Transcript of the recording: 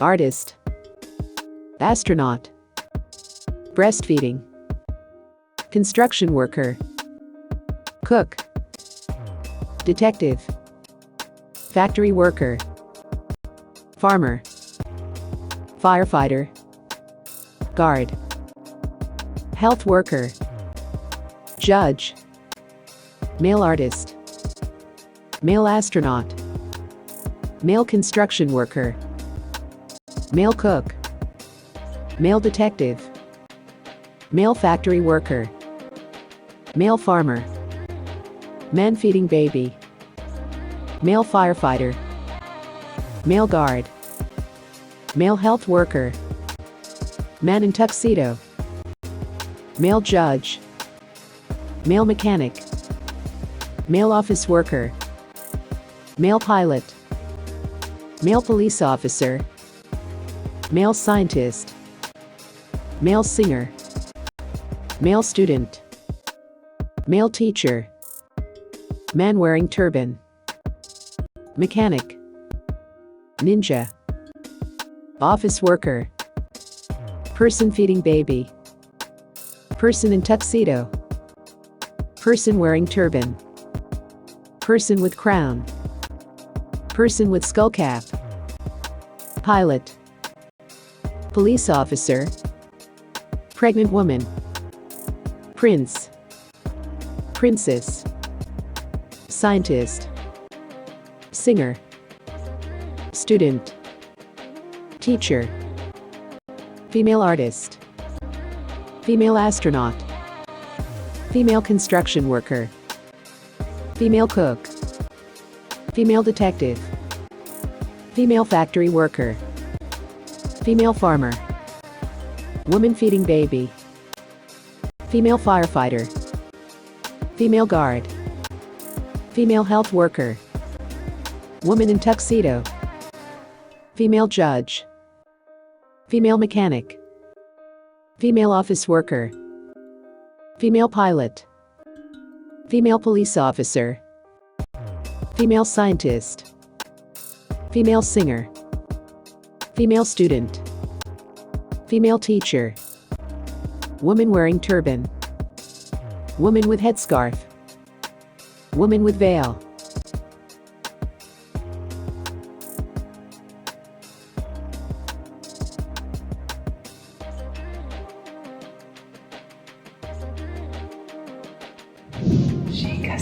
Artist. Astronaut. Breastfeeding. Construction worker. Cook. Detective. Factory worker. Farmer. Firefighter. Guard. Health worker. Judge. Male artist. Male astronaut. Male construction worker. Male cook. Male detective. Male factory worker. Male farmer. Man feeding baby. Male firefighter. Male guard. Male health worker. Man in tuxedo. Male judge. Male mechanic. Male office worker. Male pilot. Male police officer. Male scientist. Male singer. Male student. Male teacher. Man wearing turban. Mechanic. Ninja. Office worker. Person feeding baby. Person in tuxedo. Person wearing turban. Person with crown. Person with skullcap. Pilot. Police officer. Pregnant woman. Prince. Princess. Scientist. Singer. Student. Teacher. Female artist. Female astronaut. Female construction worker. Female cook. Female detective. Female factory worker. Female farmer. Woman feeding baby. Female firefighter. Female guard. Female health worker. Woman in tuxedo. Female judge. Female mechanic. Female office worker. Female pilot. Female police officer. Female scientist. Female singer. Female student. Female teacher. Woman wearing turban. Woman with headscarf. Woman with veil. Chica